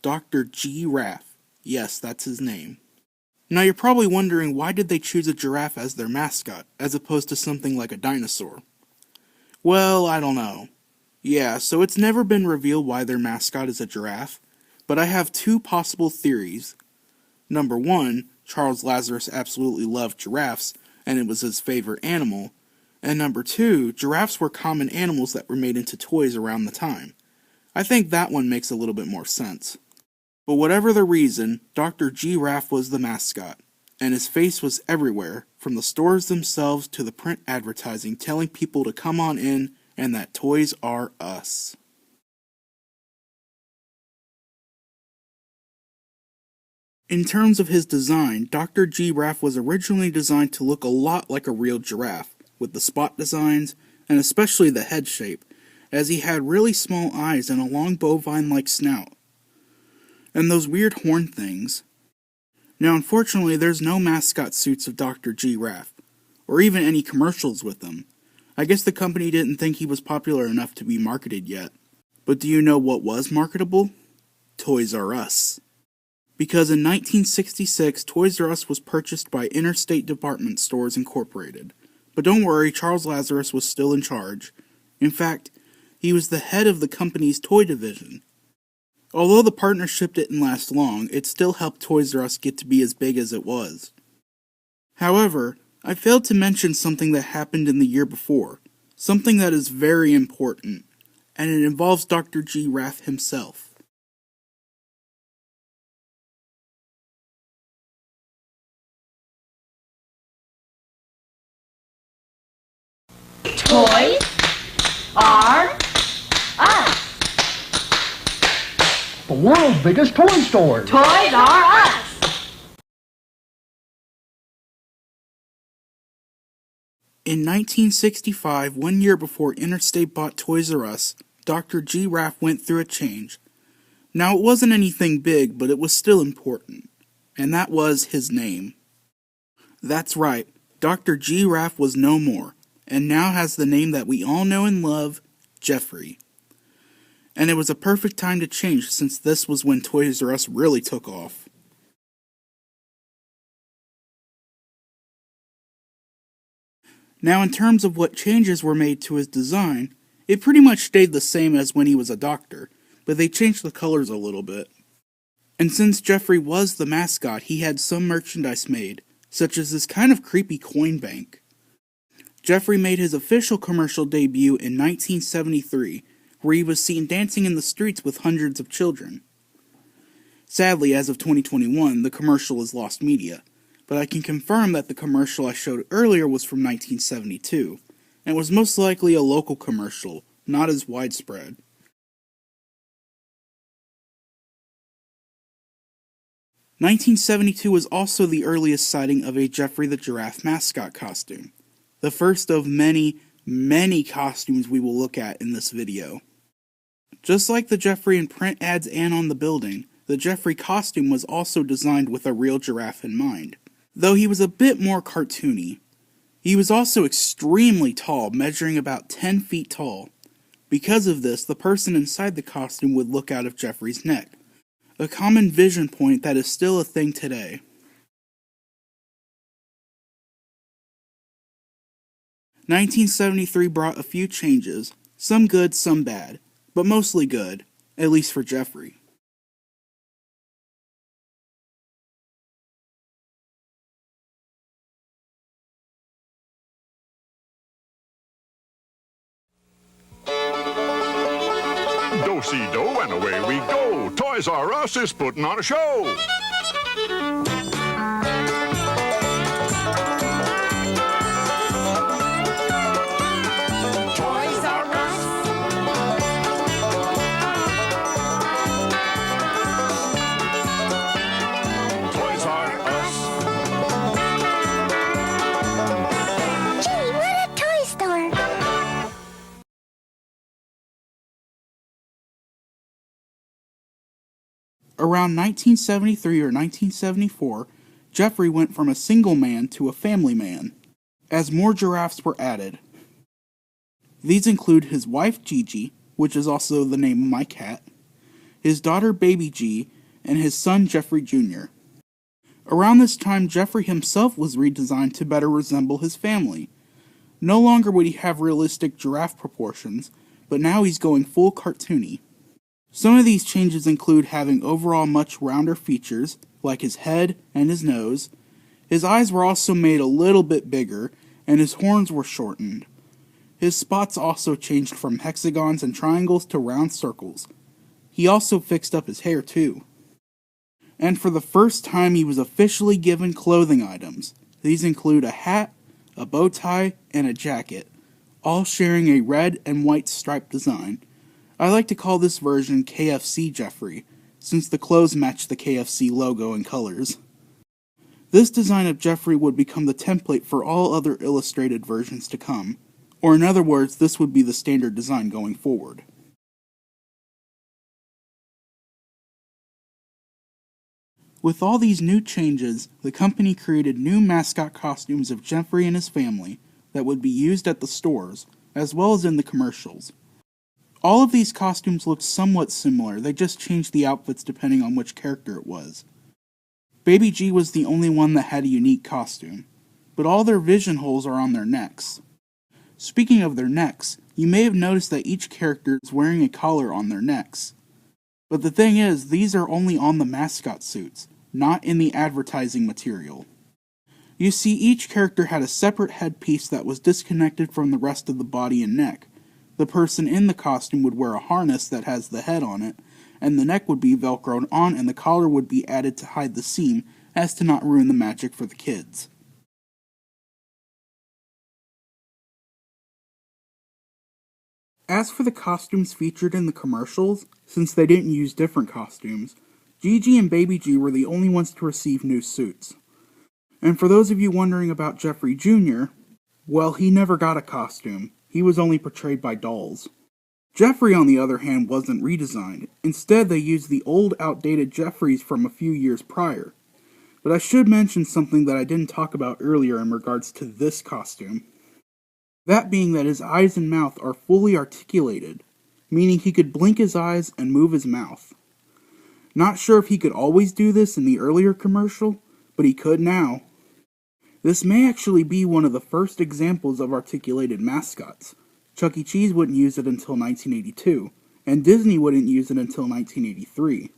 Dr. Geoffrey. Yes, that's his name. Now you're probably wondering, why did they choose a giraffe as their mascot, as opposed to something like a dinosaur? Well, I don't know. Yeah, so it's never been revealed why their mascot is a giraffe, but I have two possible theories. Number one, Charles Lazarus absolutely loved giraffes, and it was his favorite animal. And number two, giraffes were common animals that were made into toys around the time. I think that one makes a little bit more sense. But whatever the reason, Dr. Geoffrey was the mascot, and his face was everywhere, from the stores themselves to the print advertising telling people to come on in and that toys are us. In terms of his design, Dr. Geoffrey was originally designed to look a lot like a real giraffe, with the spot designs, and especially the head shape, as he had really small eyes and a long bovine-like snout. And those weird horn things. Now unfortunately there's no mascot suits of Dr. Geoffrey, or even any commercials with them. I guess the company didn't think he was popular enough to be marketed yet. But do you know what was marketable? Toys R Us. Because in 1966, Toys R Us was purchased by Interstate Department Stores Incorporated. But don't worry, Charles Lazarus was still in charge. In fact, he was the head of the company's toy division. Although the partnership didn't last long, it still helped Toys R Us get to be as big as it was. However, I failed to mention something that happened in the year before, something that is very important, and it involves Dr. Geoffrey himself. Toys R Us. The world's biggest toy store. Toys R Us. In 1965, 1 year before Interstate bought Toys R Us, Dr. Geoffrey went through a change. Now it wasn't anything big, but it was still important, and that was his name. That's right, Dr. Geoffrey was no more, and now has the name that we all know and love, Geoffrey. And it was a perfect time to change, since this was when Toys R Us really took off. Now in terms of what changes were made to his design, it pretty much stayed the same as when he was a doctor, but they changed the colors a little bit. And since Geoffrey was the mascot, he had some merchandise made, such as this kind of creepy coin bank. Geoffrey made his official commercial debut in 1973, where he was seen dancing in the streets with hundreds of children. Sadly, as of 2021, the commercial is lost media, but I can confirm that the commercial I showed earlier was from 1972, and was most likely a local commercial, not as widespread. "1972 was also the earliest sighting of a Geoffrey the Giraffe mascot costume, the first of many, many costumes we will look at in this video. Just like the Geoffrey in print ads and on the building, the Geoffrey costume was also designed with a real giraffe in mind, though he was a bit more cartoony. He was also extremely tall, measuring about 10 feet tall. Because of this, the person inside the costume would look out of Geoffrey's neck, a common vision point that is still a thing today. "1973 brought a few changes, some good, some bad, but mostly good, at least for Geoffrey. Do-si-do, and away we go. Toys R Us is putting on a show. Toys R Us. Toys R Us. Gee, what a toy store. Around 1973 or 1974, Geoffrey went from a single man to a family man, as more giraffes were added. These include his wife Gigi, which is also the name of my cat, his daughter Baby G, and his son Geoffrey Jr. Around this time, Geoffrey himself was redesigned to better resemble his family. No longer would he have realistic giraffe proportions, but now he's going full cartoony. Some of these changes include having overall much rounder features, like his head and his nose. His eyes were also made a little bit bigger, and his horns were shortened. His spots also changed from hexagons and triangles to round circles. He also fixed up his hair too. And for the first time he was officially given clothing items. These include a hat, a bow tie, and a jacket, all sharing a red and white striped design. I like to call this version KFC Geoffrey, since the clothes match the KFC logo and colors. This design of Geoffrey would become the template for all other illustrated versions to come, or in other words, this would be the standard design going forward. With all these new changes, the company created new mascot costumes of Geoffrey and his family that would be used at the stores, as well as in the commercials. All of these costumes looked somewhat similar, they just changed the outfits depending on which character it was. Baby G was the only one that had a unique costume, but all their vision holes are on their necks. Speaking of their necks, you may have noticed that each character is wearing a collar on their necks. But the thing is, these are only on the mascot suits, not in the advertising material. You see, each character had a separate headpiece that was disconnected from the rest of the body and neck. The person in the costume would wear a harness that has the head on it, and the neck would be velcroed on and the collar would be added to hide the seam as to not ruin the magic for the kids. As for the costumes featured in the commercials, since they didn't use different costumes, Gigi and Baby G were the only ones to receive new suits. And for those of you wondering about Geoffrey Jr., well, he never got a costume. He was only portrayed by dolls. Geoffrey, on the other hand, wasn't redesigned. Instead, they used the old, outdated Geoffreys from a few years prior. But I should mention something that I didn't talk about earlier in regards to this costume. That being that his eyes and mouth are fully articulated, meaning he could blink his eyes and move his mouth. Not sure if he could always do this in the earlier commercial, but he could now. This may actually be one of the first examples of articulated mascots. Chuck E. Cheese wouldn't use it until 1982, and Disney wouldn't use it until 1983.